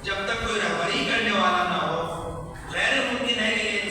جب تک کوئی رہبری کرنے والا نہ ہو، غیر ممکن ہے کہ یہ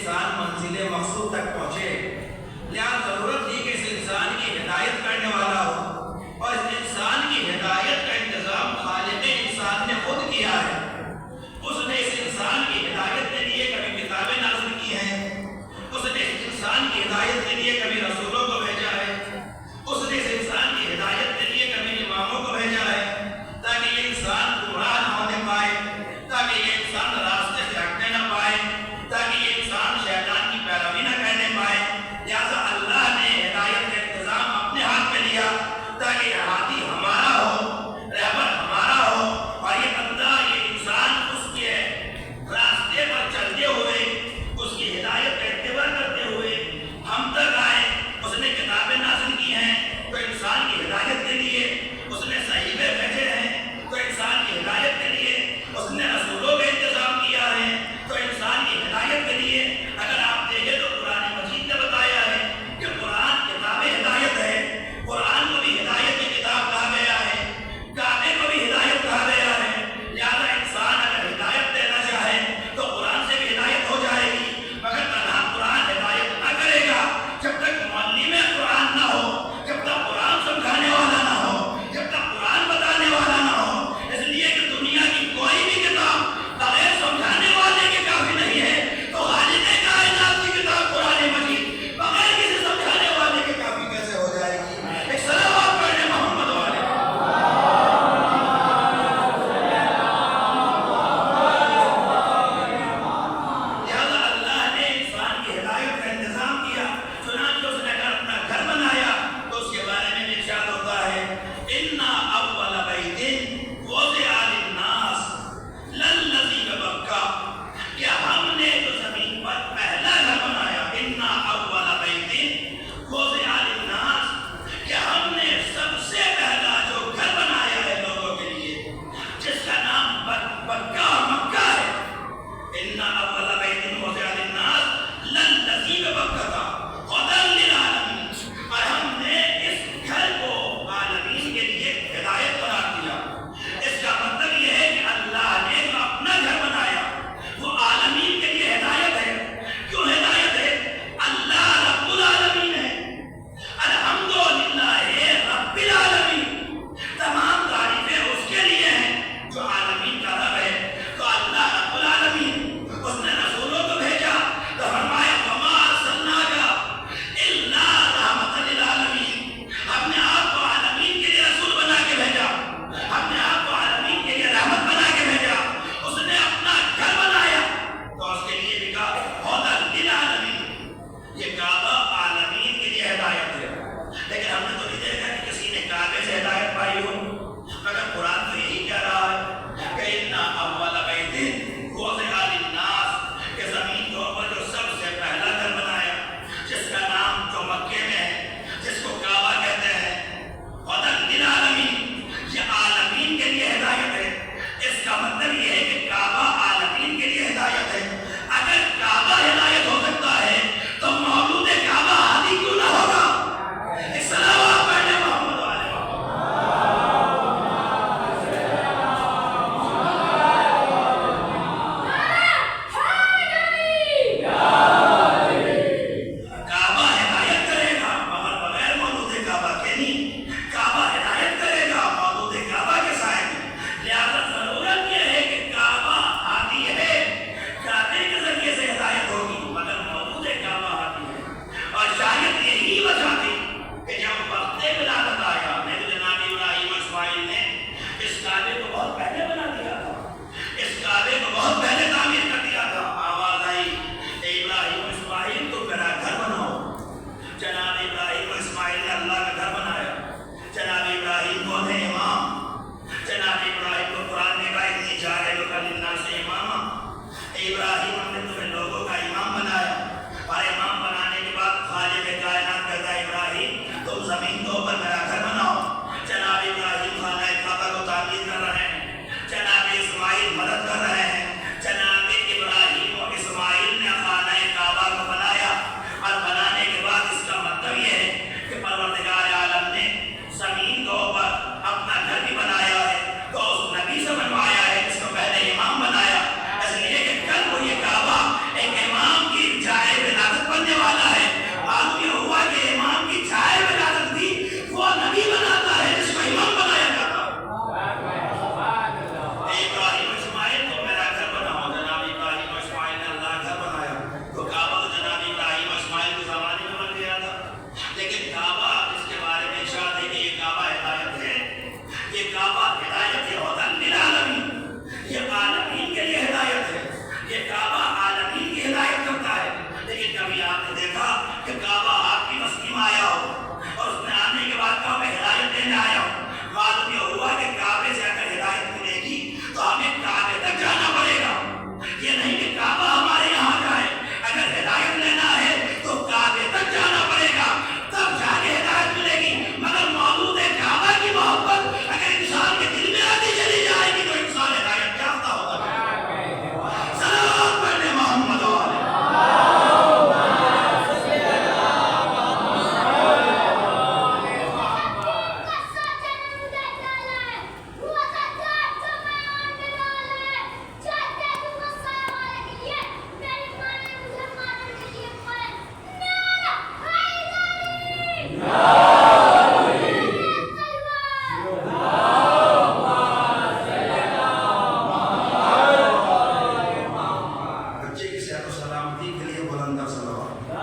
کلندر صلوات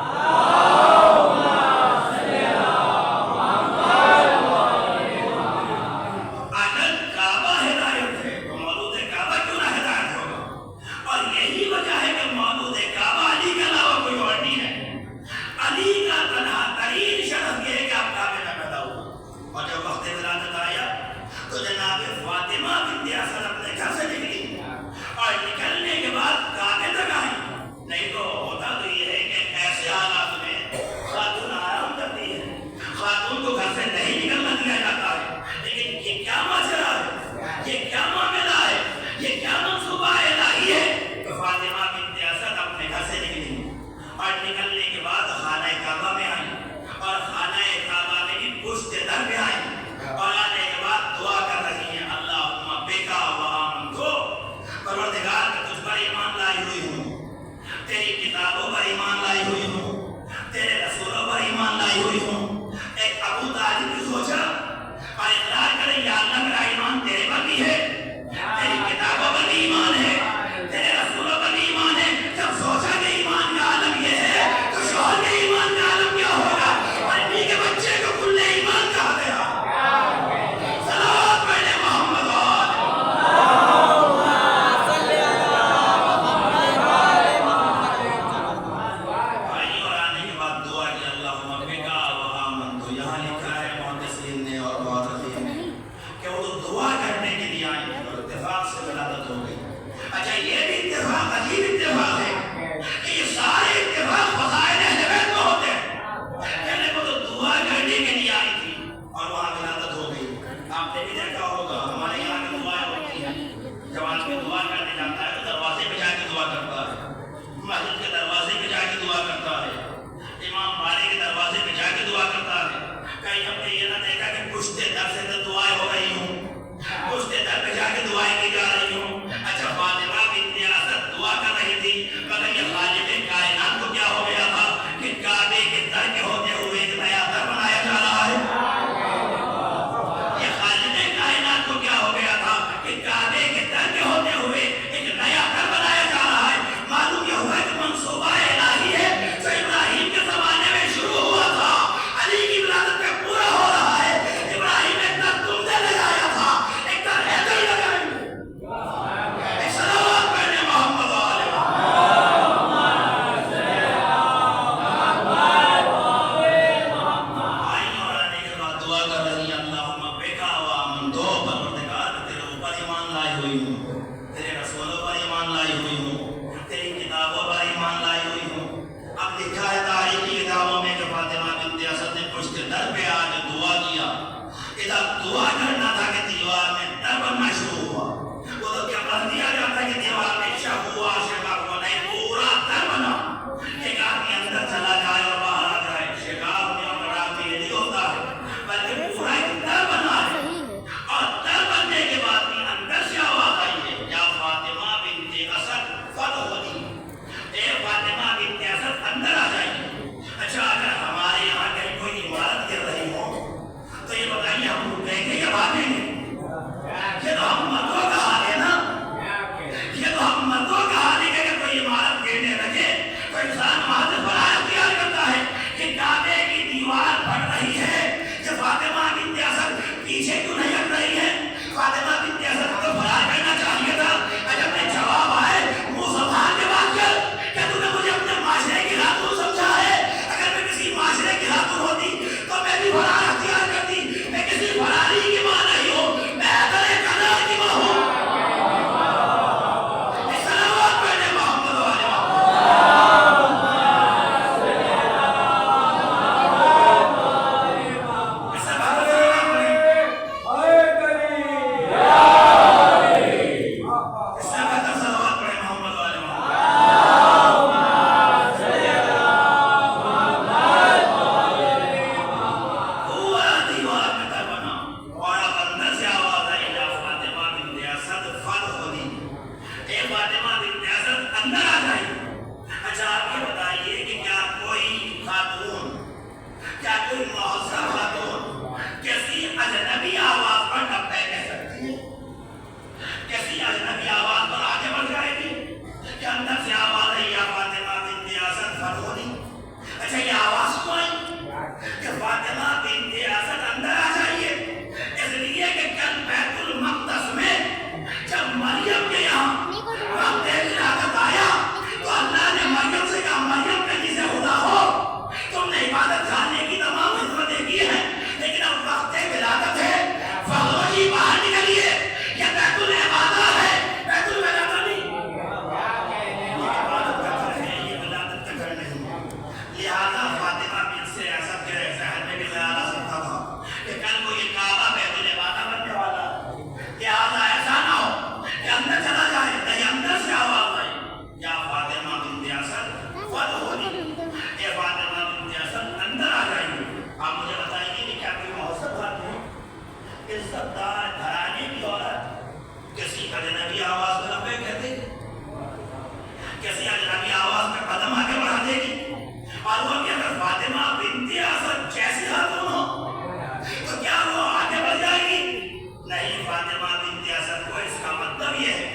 اور نکلنے کے بعد کعبے تک آئی. نہیں تو ہوتا تو یہ ہے کہ ایسے حالات ہوئی. اچھا یہ آواز کیوں آئی کہ فاطمہ بنت اسد اندر آ جائیے؟ اس لیے کہ کل بیت المقدس میں جب مریم کے یہاں وقت ولادت آیا تو اللہ نے مریم سے کہا مریم کہیں سے خدا ہو، تم نے عبادت خانے کی تمام خدمتیں کی ہیں لیکن اب وقت ولادت ہے، فخرجی باہر نکلیے. یہ بیت العبادہ ہے، بیت الولادہ نہیں. یہ عبادت کا گھر ہے، یہ ولادت کا گھر نہیں. لہذا فاطمہ بنت اسد کے ذہن میں بھی خیال آ سکتا تھا کہ کل کو یہ کعبہ بیت العبادہ بننے والا ہے. لہذا ایسا نہ ہو کہ اندر چلا جائے، نہیں اندر سے آواز آئی یا فاطمہ بنت اسد فادخلی. اے فاطمہ بنت اسد اندر آ جائیے. آپ مجھے بتائیے کہ کیا کوئی مہذب بات ہے؟ عزت دار گھرانے کی عورت کسی اجنبی آواز میں لبیک کہہ دے گی، کسی اجنبی آواز میں قدم آگے بڑھا دے گی، اور وہ کہ اگر فاطمہ بنت اسد جیسی خاتون ہو تو کیا وہ آگے بڑھ جائے گی؟ نہیں. فاطمہ بنت اسد کو اس کا مطلب یہ ہے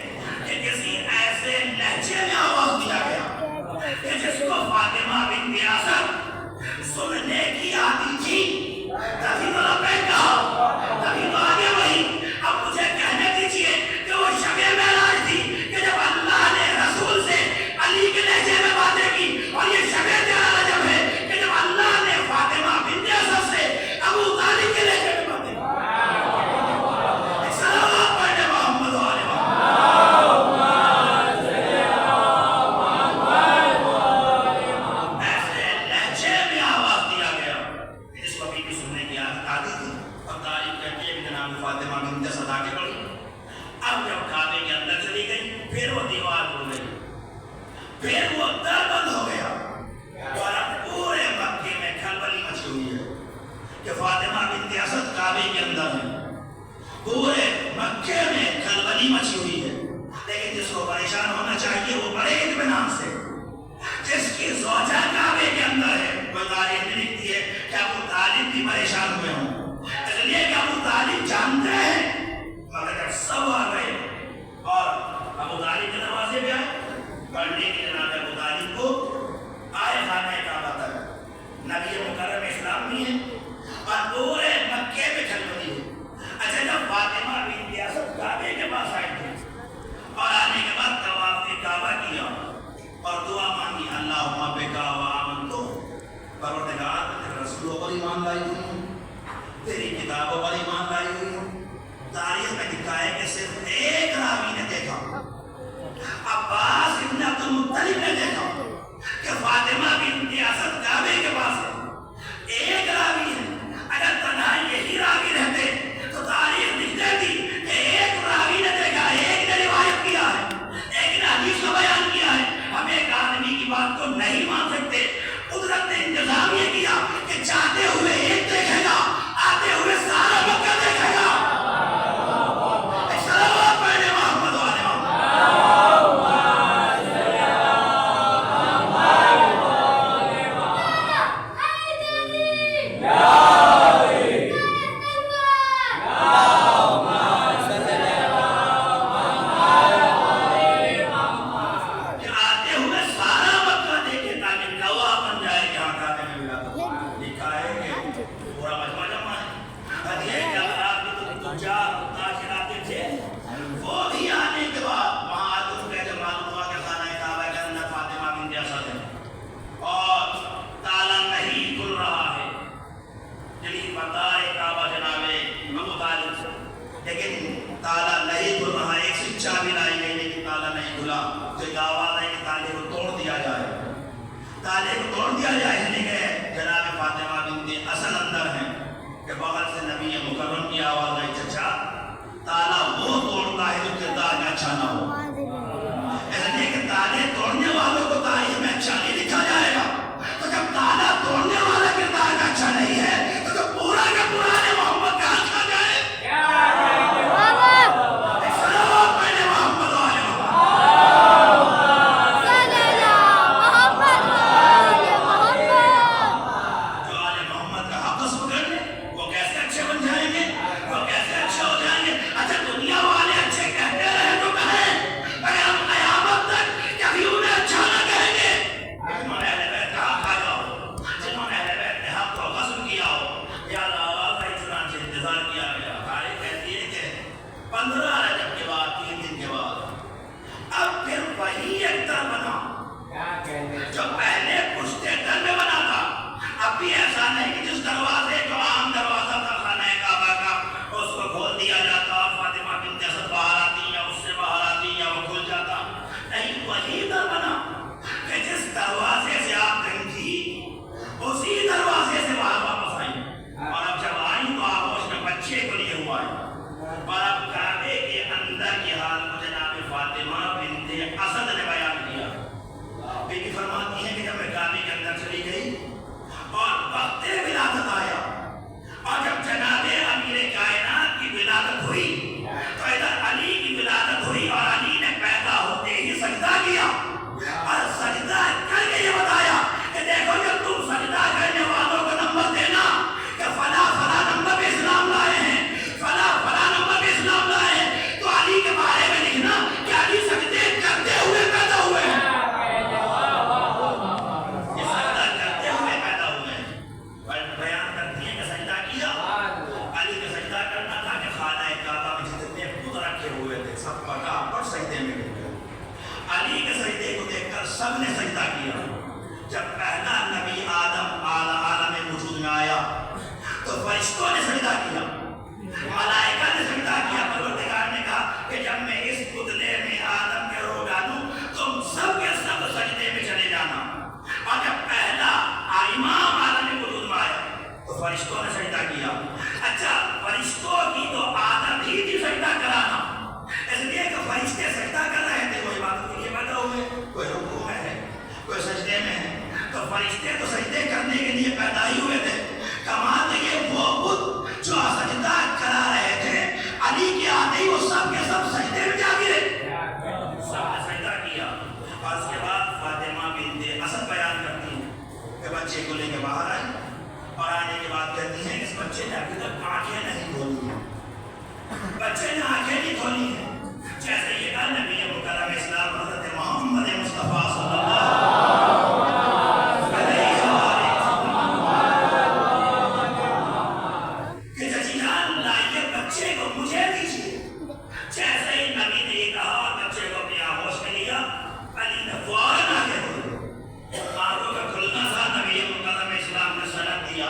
کہ کسی ایسے لہجے میں آواز دیا گیا کہ جس کو فاطمہ بنت اسد سننے کی عادی تھی، تبھی تو لبیک کہا، تبھی تو آگے بڑھی. اب مجھے کہنے دیجیے کہ وہ شب معراج تھی کہ جب اللہ نے رسول سے علی کے لہجے میں باتیں کی، اور یہ شب رجب ہے کہ جب اللہ نے فاطمہ بنت اسد سے ابو طالب کے لہجے میں باتیں کی. صلوات پڑھنے محمد و آل محمد. ایسے لہجے میں آواز دیا گیا جس کو بھی سننے کی عادت تھی. اب تعریف کر کے جناب فاطمہ بنت اسد آگے بڑھی. اب جب کعبے کے اندر چلی گئی پھر وہ دیوار کھل گئی، پھر وہ در بند ہو گیا، اور اب پورے مکے میں کھلبلی مچی ہوئی ہے کہ فاطمہ بنت اسد کعبے کے اندر ہے. پورے مکے میں کھلبلی مچی ہوئی ہے. لیکن جس کو پریشان ہونا چاہیے وہ بڑے اطمینان سے، جس کی زوجہ کعبے کے اندر ہے، وہ تاریخ میں لکھتی ہے کہ ابو طالب بھی پریشان ہوئے ہوں، اس لیے کہ ابو طالب جانتے ہیں. مگر جب سب آ گئے اور ابو طالب کے دروازے پہ آئے پڑھنے کے جناب ابو طالب کو آئے خانہ کعبہ تک، نبی مکرم اسلام بھی ہے اور پورے مکے میں کھلبلی ہے. اچھا جب فاطمہ بنت اسد کعبے کے پاس آئی تھی اور آنے کے بعد طواف کعبہ کیا اور دعا مانگی، اللہم بک آمنت، پروردگار میں تیرے رسولوں پر ایمان لائی ہوئی ہوں، تیری کتابوں پر ایمان لائی ہوئی ہوں. تاریخ میں لکھا ہے کہ صرف ایک راوی نے دیکھا، عباس ابن عبد المطلب نے دیکھا کہ فاطمہ بنت اسد کعبے کے پاس ہے. ایک راوی ہے. اگر تنہا یہی راوی رہتے تو تاریخ لکھ دیتی کہ ایک راوی نے دیکھا، ایک نے روایت کیا ہے، ایک نے حدیث کو بیان کیا ہے. ہم ایک آدمی کی بات کو نہیں مان سکتے. قدرت نے انتظام یہ کیا کہ جاتے ہوئے ایک دیکھے گا، آتے ہوئے سارا مکہ دیکھے گا. صلوات پڑھنے محمد و آل فرشتے تو سجدے کرنے کے لیے پیدا ہی ہوئے تھے، کمال یہ وہ بت جو سجدہ کرا رہے تھے علی کے آتے ہی وہ سب کے سب سجدے میں جا گرے، سب نے سجدہ کیا۔ اور اس کے بعد فاطمہ بنت اسد بیان کرتی ہیں کہ بچے کو لے کے باہر آئی اور آنے کے بعد کہتی ہیں اس بچے نے ابھی تک آنکھیں نہیں کھولی ہیں، بچے نے آنکھیں نہیں کھولی ہیں، جیسے یہ کہا نبی مکرم اسلام حضرت محمد مصطفیٰ صلی اللہ علیہ وسلم کہ ججیلان لائیے بچے کو مجھے دیجیے، جیسے ہی نبی نے یہ کہا بچے کو اپنی آغوش میں لیا، علی نے فوراً آگے بڑھے، آنکھوں کا کھلنا تھا، نبی مکرم اسلام نے سند دیا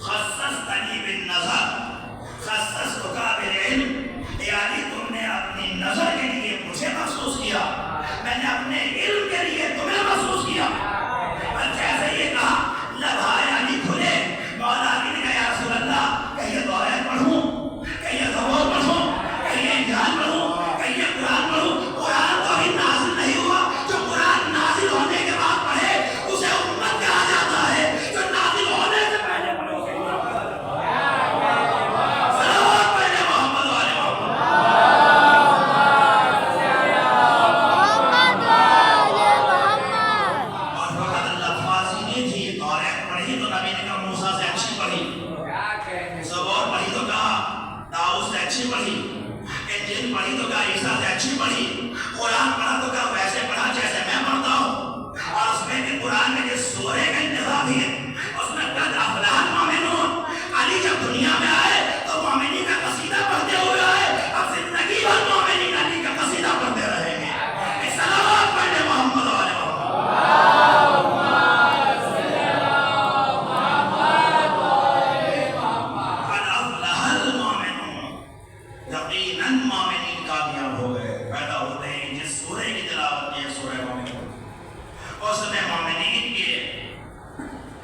خصصتنی بالنظر خصصتک بالعلم، یعنی تم نے اپنی نظر کے لیے مجھے محسوس کیا، میں نے اپنے علم کے لیے تمہیں محسوس کیا۔ اور جیسے یہ کہا لبھائے علی کھلے، مولا علی نے کہا یا رسول اللہ کہ یہ دعائیں پڑھوں، کہ یہ زبور پڑھوں، کہ یہ امتحان پڑھوں، کہ یہ قرآن پڑھوں؟ قرآن تو ابھی نازل نہیں ہوا، جو قرآن نازل ہونے کے بعد پڑھے اسے امت کہا جاتا ہے، جو نازل ہونے سے پہلے پڑھے اسے امت کہا جاتا ہے۔ صلوات پڑھے محمد والے محمد، اور فقط اللہ فاضی نے تھی توریت پڑھی تو نبی نے کہا موسیٰ سے اچھی پڑھی، زبور پڑھی تو کہا داؤد سے اچھی پڑھی، انجیل پڑھی تو کہا عیسیٰ سے اچھی پڑھی، قرآن پڑھا تو کہا ویسے پڑھا جیسے میں پڑھتا ہوں، اور اس میں بھی قرآن میں جس سورے کا انتخاب ہے اس میں قد افلح المؤمنون، علی جب دنیا میں آئے تو مومنین کا قصیدہ پڑھتے ہوئے آئے، اب زندگی بھر مومنین علی کا قصیدہ پڑھتے رہیں گے۔ صلوات پڑھے محمد والے قد افلح المؤمنون، یقیناً مومنین کامیاب ہو گئے، پیدا ہوتے ہیں جس سورے کی تلاوت کی ہے سورہ مومنون، اس نے مومنین کے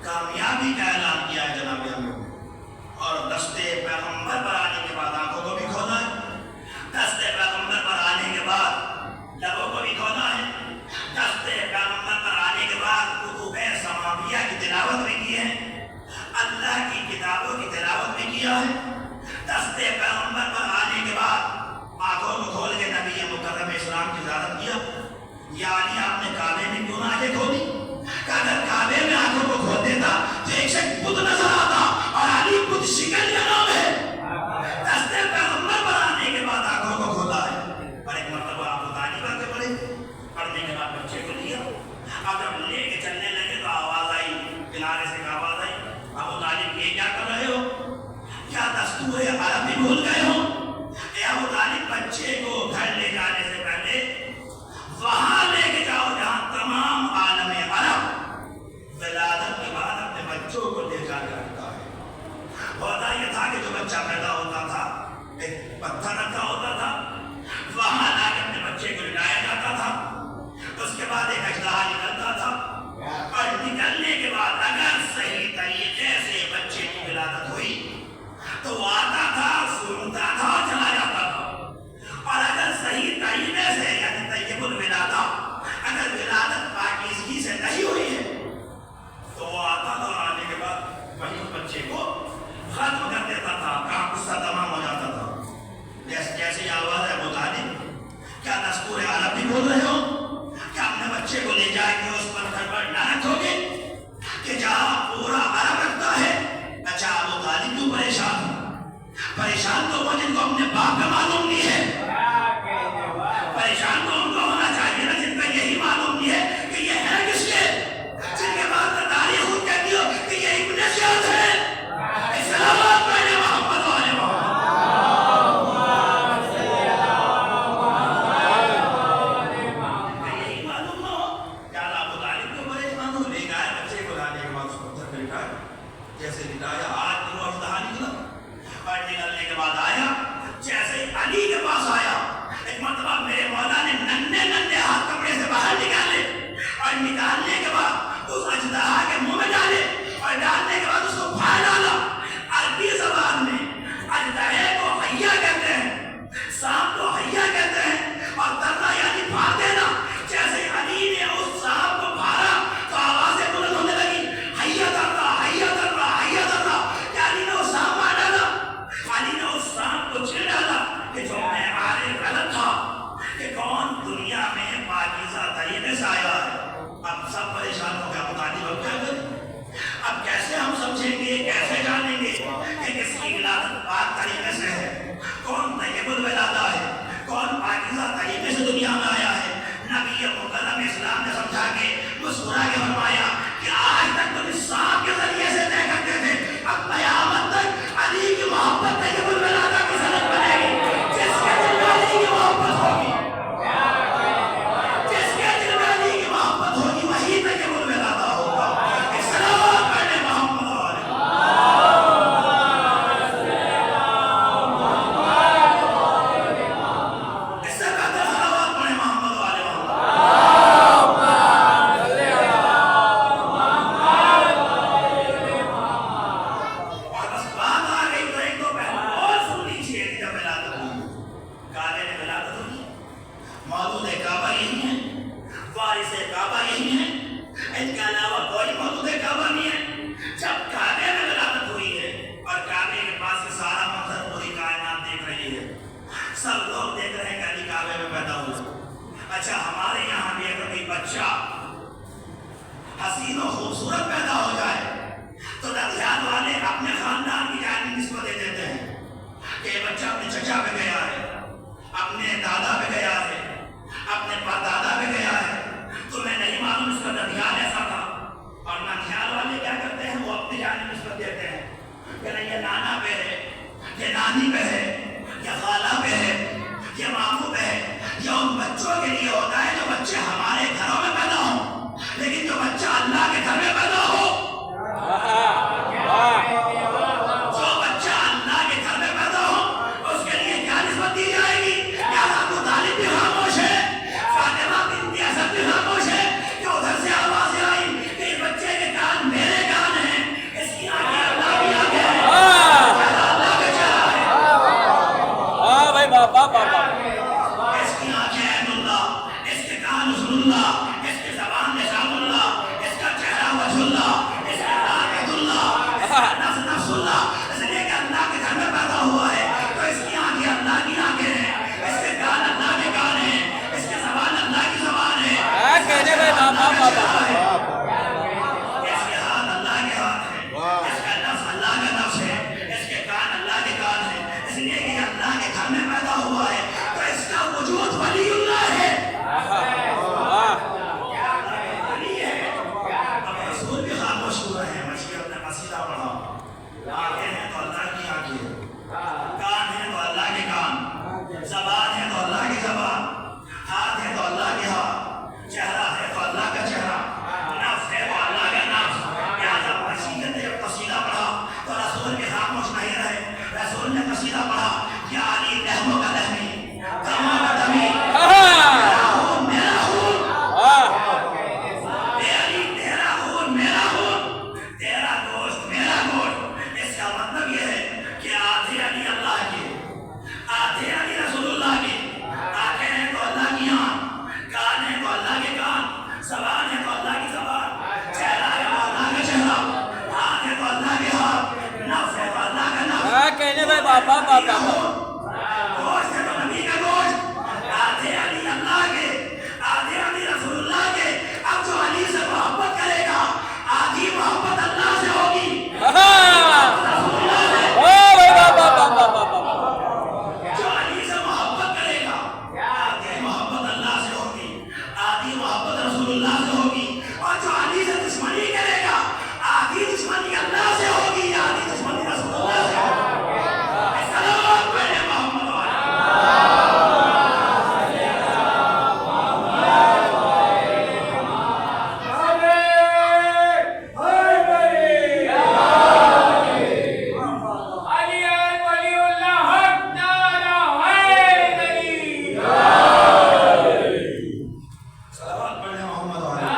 کامیابی کا اعلان کیا ہے جناب امیر، اور دستے پیغمبر پر آنے کے بعد آنکھوں کو بھی کھولا ہے، دستے پیغمبر پر آنے کے بعد لبوں کو بھی کھولا ہے، دستے پیغمبر پر آنے کے بعد کتب سماویہ کی تلاوت بھی کی ہے، اللہ کی کتابوں کی تلاوت بھی کیا ہے، دستے پیغمبر پر آنے کے بعد آنکھوں کو کھول کے نبی مکرم اسلام کی زیارت کیا۔ یعنی آپ نے کعبے میں کیوں نہ آنکھیں کھولی؟ کہ اگر کعبے میں آنکھوں کو کھول دیتا تو ایک شخص بت نظر آتا، اور علی بت شکل کا نام ہے۔ دستے پیغمبر پر آنے کے بعد آنکھوں کو کھولا ہے، اور ایک مرتبہ آپ ابو طالب کے پڑھے، پڑھنے کے بعد بچے کو لیا، اب جب لے کے چلنے لگے تو آواز آئی، کنارے سے آواز آئی، ابو طالب یہ کیا کر رہے ہو؟ کیا دستور عربی بھول گئے ہو؟ اے ابو طالب بچے کو گھر لے جانے سے پہلے وہاں لے کے جاؤ جہاں تمام عالم عرب ولادت کے بعد اپنے بچوں کو لے جا کے رکھتا ہے۔ ہوتا یہ تھا کہ جو بچہ پیدا ہوتا تھا ایک پتھر رکھا ہوتا تھا، وہاں لا کے اپنے بچے کو لٹایا جاتا تھا، اس کے بعد ایک اژدہا نکلتا تھا، اور نکلنے کے بعد اگر صحیح طریقے سے بچے کی ولادت ہوئی تو وہ آتا تھا، سنتا تھا اور چلا جاتا تھا، اور اگر صحیح طریقے سے یعنی طیب الولادہ اگر ولادت پاکیزگی سے نہیں ہوئی ہے تو وہ آتا تھا، اور آنے کے بعد وہی بچے کو ختم کر دیتا تھا، کام قصہ تمام ہو جاتا تھا۔ جیسے آواز ہے ابو طالب کیا دستور عربی بول رہے ہو؟ کیا اپنے بچے کو لے جائے کہ اس پتھر پر نہ رکھو گے کہ جہاں پورا عرب رکھتا ہے؟ اچھا ابو طالب کیوں پریشان ہو؟ پریشان تو وہ جن کو اپنے باپ کا معلوم نہیں ہے، پریشان تو ان کو ہونا چاہیے نا جن کو یہی معلوم نہیں ہے کہ یہ ہے کس کے، جن کے بعد تاریخ خود کہتی ہو کہ یہ ابن زیاد ہے۔ صلوات پڑھے محمد والے یہی معلوم نہ ہو کیا ابو طالب کو پریشان ہو؟ لے گئے بچے کو، لانے کے بعد اس کو پتھر پہ لٹایا، جیسے لٹایا آج وہ اژدہا نکلا، اور نکلنے کے بعد آیا، جیسے علی کے پاس آیا ایک مرتبہ میرے مولا نے ننھے ننھے ہاتھ کپڑے سے باہر نکالے، اور نکالنے کے بعد اس اژدہا کے منہ میں ڈالے، اور ڈالنے کے بعد اس کو پھاڑ ڈالا۔ عربی زبان میں اژدہے کو حیہ کہتے ہیں، سانپ کو حیہ کہتے ہیں، اور درہ یعنی پھاڑ دینا۔ جیسے علی نے اس سانپ کو پھاڑا تو آوازیں بلند ہونے لگی، نانی پہ ہے یا خالہ پہ ہے یا ماموں پہ ہے یا ان بچوں کے لیے ہوتا ہے جو بچے ہمارے گھروں میں پیدا ہوں، لیکن جو بچہ اللہ کے گھر میں پیدا ہو، جو بچہ اللہ کے گھر میں پیدا ہو اس کے لیے کیا نسبت دی جائے گی؟ یا ابو طالب بھی خاموش ہے، فاطمہ بنت اسد بھی خاموش ہے کہ ادھر سے آوازیں آئی کہ اس بچے کے کان میرے کان ہیں، اس کی آنکھیں اللہ کی آنکھیں ہیں، اللہ کا چہرہ ہے، اس کی آنکھیں عین اللہ، اس کے کان حسن اللہ، اس کی زبان لسان اللہ، اس کا چہرہ وجہ اللہ، اس کا نام عید اللہ، اس کا نفس نفس اللہ، اس لیے کہ اللہ کے گھر میں پیدا ہوا ہے تو اس کی آنکھیں اللہ کی آنکھیں ہیں، اس کے کان اللہ کے کان ہیں، اس کی زبان اللہ کی زبان ہے، اس کا چہرہ اللہ کا چہرہ ہے، اس کے ہاتھ اللہ کے ہاتھ ہیں، اس کا نفس اللہ کا نفس ہے، اس کے کان اللہ کے کان ہیں، اس لیے کہ اللہ کے گھر میں پیدا ہوا ہے تو اس کا وجود ولی اللہ ہے، ولی ہے۔ اب رسول بھی خاموش ہوئے ہیں، مشی اپنا قصیدہ پڑھا، آنکھیں ہیں تو اللہ کی آنکھیں، کان ہیں تو اللہ کے کان، زبان ہے تو اللہ کی زبان، ہاتھ ہے تو اللہ کے ہاتھ، چہرہ ہے تو اللہ کا چہرہ، نفس ہے تو اللہ کا نفس۔ لہٰذا مشی نے جب قصیدہ پڑھا تو رسول بھی خاموش نہیں رہے، رسول نے قصیدہ پڑھا، یا علی لہموں کا لہمی، دموں کا دمی، میرا خون میرا خون، اے علی تیرا خون میرا خون، تیرا گوشت میرا گوشت۔ اس کا مطلب یہ ہے کہ آدھے علی اللہ کے، آدھے علی رسول اللہ کے، آنکھیں ہیں تو اللہ کی آنکھ، کان ہیں تو اللہ کے کان، زبان ہے تو اللہ کی زبان، چہرہ ہے تو اللہ کا چہرہ، ہاتھ ہے تو اللہ کے ہاتھ، نفس ہے تو اللہ کا نفس، گوشت ہے تو نبی کا گوشت، آدھے علی اللہ کے، آدھے علی رسول اللہ کے۔ اب جو علی سے محبت کرے گا آدھی محبت اللہ سے ہوگی، رسول اللہ سے۔ جو علی سے محبت کرے گا آدھی محبت اللہ سے ہوگی، آدھی محبت رسول اللہ سے ہوگی، اور جو علی سے دشمنی کرے گا آدھی دشمنی اللہ سے ہوگی، آدھی دشمنی رسول اللہ سے ہوگی۔ سلام پڑھے محمد والا۔ سلام پڑھے محمد والا۔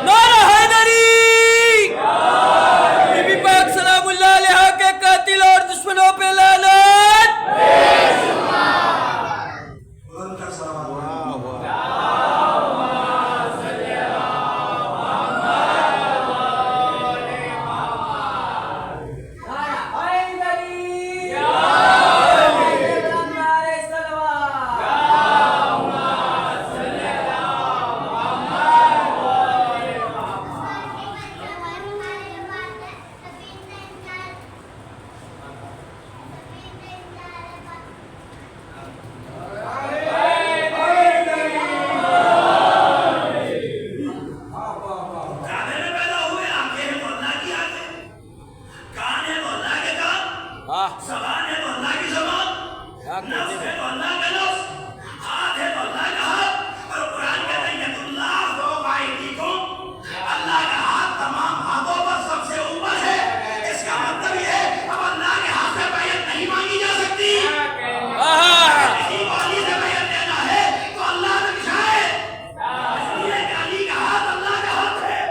نعرہ حیدری! بی بی پاک سلام اللہ علیہا کے قاتل اور دشمنوں پہ لعنت! بلند کر سلام پڑھے۔ کعبے میں پیدا ہوئے، آنکھیں ہیں تو اللہ کی آنکھیں، کان ہے تو اللہ کے کان، زبان ہے تو اللہ کی زبان، نفس ہے تو اللہ کا نفس، ہاتھ ہے تو اللہ کا ہاتھ، اور قرآن کہتا ہے ید اللہ فوق ایدیکم، اللہ کا ہاتھ تمام ہاتھوں پر سب سے اوپر ہے۔ اس کا مطلب یہ ہے اب اللہ کے ہاتھ سے بیعت نہیں مانگی جا سکتی، کسی کو علی سے بیعت لینا ہے تو اللہ نے دکھائے، اس لیے کہ علی کا ہاتھ اللہ کا ہاتھ ہے۔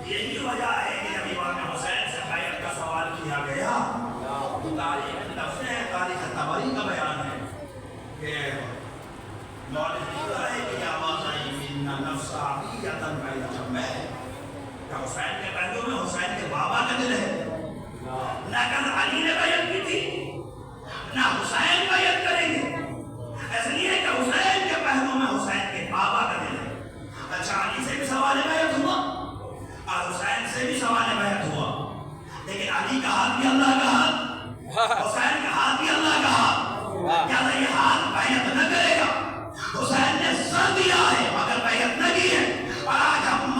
یہی وجہ ہے کہ جب امام حسین سے بیعت کا سوال کیا گیا تو تاریخ نفس ہے، تاریخ طبری کا بیان ہے کہ مولوی لکھتا ہے کہ یہ آواز آئی من نفس عقیدتاً بین جنبین، کہ حسین کے پہلو میں حسین کے بابا کا دل ہے، نہ کل علی نے بیعت کی تھی نہ حسین بیعت کریں گے، اس لیے کہ حسین کے پہلو میں حسین کے بابا کا دل ہے۔ اچھا علی سے بھی سوال بیعت ہوا اور حسین سے بھی سوال بیعت ہوا، لیکن علی کا ہاتھ بھی اللہ کا ہاتھ، حسین کا ہاتھ بھی اللہ کا ہاتھ، کیا یہ ہاتھ بیعت نہ کرے گا؟ حسین نے سر دیا ہے مگر بیعت نہ کی ہے، اور آج ہم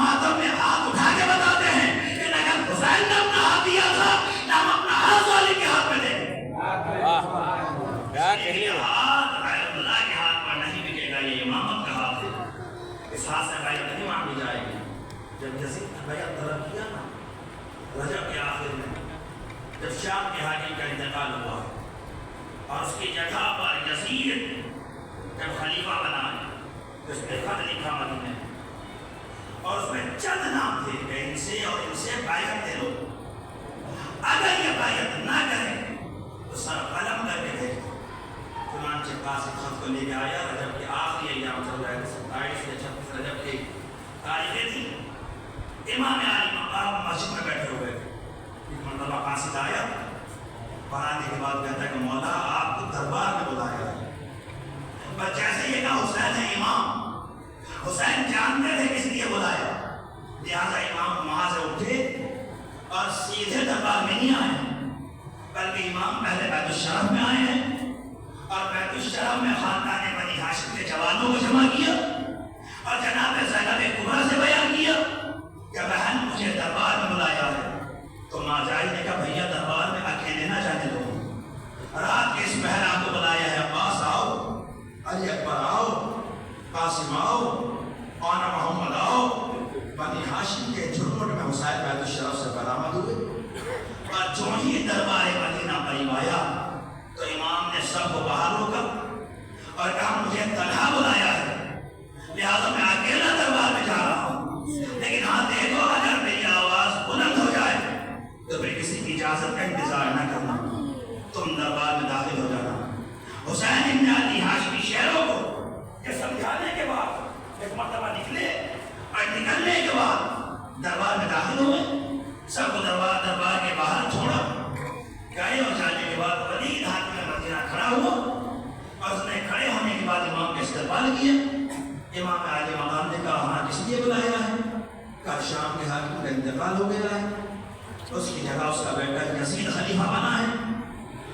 ساتھ سے بیعت نہیں مانگی جائے گی. جب یزید نے بیعت طلب کیا نا رجب کے آخر میں جب شام کے حاکم کا انتقال ہوا اور اس کی جگہ پر یزید جب خلیفہ بنا تو اس پہ خط لکھا مدینے اور اس میں چند نام تھے کہ ان سے اور ان سے بیعت دے لو, اگر یہ بیعت نہ کریں تو سر قلم کر کے بھیج دو. چنانچہ قاسم خط کو لے کے آیا. رجب کے آخری ایام چل رہے تھے 27 سے 36 رجب کی تاریخیں تھیں. امام عالی مقام مسجد میں بیٹھے ہوئے تھے. ایک مرتبہ قاصد آیا, پڑھانے کے بعد کہتا ہے کہ مولا آپ کو دربار میں بلایا ہے. بس جیسے یہ کہا حسین ہے امام, حسین جانتے تھے کس لیے بلایا, لہٰذا امام وہاں سے اٹھے اور سیدھے دربار میں نہیں آئے بلکہ امام پہلے بیت الشرف میں آئے ہیں اور بیت الشرف میں خاندان بنی ہاشم کے جوانوں کو جمع کیا اور جناب زینب کبریٰ سے بیان کیا کہ بہن مجھے دربار میں بلایا ہے. تو ماجائی نے کہا بھیا دربار میں اکیلے نہ جانے دو, رات کے اس پہر آپ کو بلایا ہے. عباس آؤ, علی اکبر آؤ, قاسم آؤ, آنا محمد آؤ. بنی ہاشم کے جھرمٹ میں حسین بیت الشرف سے برآمد ہوئے اور جو ہی دربار مدینہ قریب آیا تو امام نے سب کو باہر روکا اور کہا مجھے تنہا بلایا ہے لہٰذا میں اکیلا دربار میں جا رہا ہوں, لیکن ہاں دیکھو اگر میری آواز بلند ہو جائے تو پھر کسی کی اجازت کا انتظار نہ کرنا, تم دربار میں داخل ہو جانا. حسین ابن علی ہاشمی شہروں کو یہ سمجھانے کے بعد ایک مرتبہ نکلے اور نکلنے کے بعد دربار میں داخل ہوئے. سب کو دربار کے باہر چھوڑا. گئے اور جانے کے بعد ولید حاکم مدینہ کھڑا ہوا اور اس نے کھڑے ہونے کے بعد امام کا استقبال کیا. امام عالی مقام نے کہا ہاں کس لیے بلایا ہے؟ کل شام کے حاکم کا انتقال ہو گیا ہے, اس کی جگہ اس کا بیٹا یزید خلیفہ بنا ہے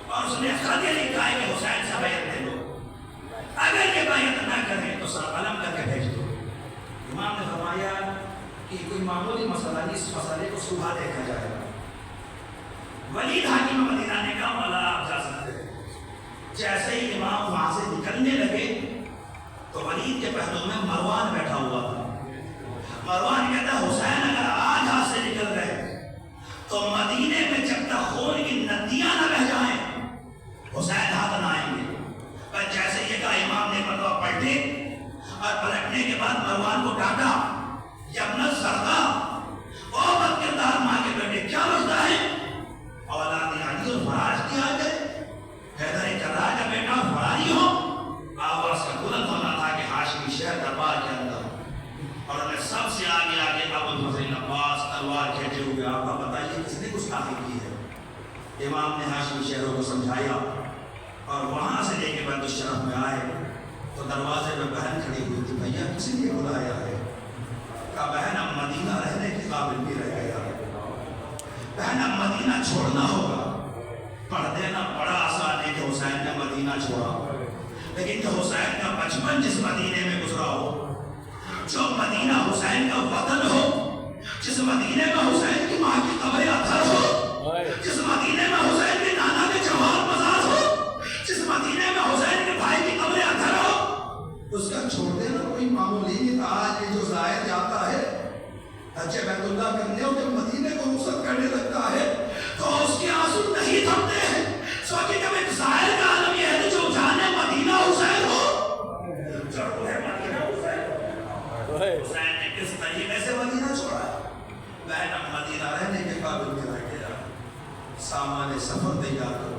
اور اس نے خط لکھا ہے کہ حسین سے بیعت دے دو, اگر یہ بیعت نہ کریں تو سر قلم کر کے بھیج دو. امام نے فرمایا کہ کوئی معمولی مسئلہ نہیں, اس مسئلے کو صبح دیکھا جائے گا. ولید حاکم مدینہ نے کہا مولا آپ جا سکتے ہیں. جیسے ہی امام وہاں سے نکلنے لگے تو ولید کے پہلو میں مروان بیٹھا ہوا تھا. مروان کہتا حسین اگر آج ہاتھ سے نکل رہے تو مدینے میں جب تک خون کی ندیاں نہ بہ جائیں حسین ہاتھ نہ آئیں گے. پر جیسے یہ کہا امام نے مرتبہ پلٹے اور پلٹنے کے بعد مروان کو ڈانٹا, ابن زرقا او بد کردار ماں کے بیٹے کیا بچتا ہے, اولاد علی اور فراج کی آ گئے, حیدر کرار کا بیٹا فراری ہو. آواز کا بلند ہونا تھا کہ ہاشمی شہر دربار کے اندر اور انہیں سب سے آگے ابو الفضل عباس تلوار کھینچے ہوئے. آپ کا بتائیے کس نے گستاخی کی ہے؟ امام نے ہاشمی شہروں کو سمجھایا اور وہاں سے لے کے بیت الشرف میں آئے تو دروازے میں بہن کھڑی ہوئی تھی. بھیا کسی نے بلایا ہے؟ کہا بہن اب مدینہ رہنے کے قابل بھی رہ گیا, بہن اب مدینہ چھوڑنا ہوگا. پڑھ دینا بڑا آسان ہے کہ حسین نے مدینہ چھوڑا, لیکن کہ حسین کا بچپن جس مدینے میں گزرا ہو, جو مدینہ حسین کا وطن ہو, جس مدینے میں حسین کی ماں کی قبر اطہر ہو, جس مدینے میں حسین کے نانا کے جوار مزار ہو, جس مدینے میں حسین کے بھائی کی قبر اطہر ہو, اس کا چھوڑ دینا کوئی معمولی نہیں تھا. آج یہ جو زائر جاتا ہے حج بیت اللہ کرنے اور جب مدینے کو رخصت کرنے لگتا ہے تو اس کے آنسو نہیں تھمتے ہیں. سوچے جب ایک زائر کا عالم یہ ہے جو جانے مدینہ حسین ہو, جو ہے مدینہ حسین نے کس طریقے سے مدینہ چھوڑا ہے. بہن اب مدینہ رہنے کے قابل بھی رہ گیا. سامان سفر تیار کرو.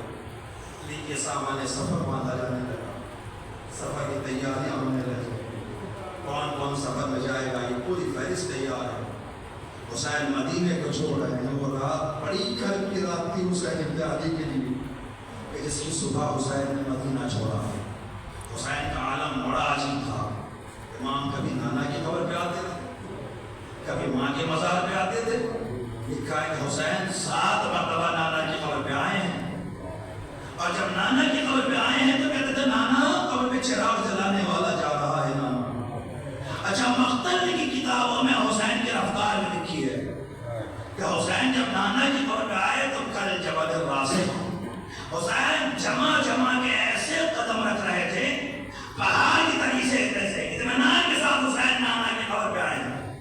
لیکن سامان سفر باندھا جانے لگا, سفر کی تیاریاں ہونے لگی. کون کون سفر میں جائے گا یہ پوری فہرست تیار ہے. حسین مدینے کو چھوڑ رہے ہیں. وہ رات بڑی گرم کی رات تھی حسین ابن علی کے لیے کہ جس کی صبح حسین نے مدینہ چھوڑا. حسین کا عالم بڑا عجیب تھا. امام کبھی نانا کی قبر پہ آتے تھے, کبھی ماں کے مزار پہ آتے تھے. لکھا ہے کہ حسین 7 مرتبہ نانا کی قبر پہ آئے ہیں اور جب نانا کی قبر پہ آئے ہیں تو کہتے تھے نانا قبر پہ چراغ جلانے والا جا رہا ہے نانا. اچھا مختل کی کتابوں میں حسین کی رفتار میں لکھی ہے کہ حسین جب نانا کی قبر پہ آئے تو کل جبل الراسخ حسین جمع کے ایسے قدم رکھ رہے تھے,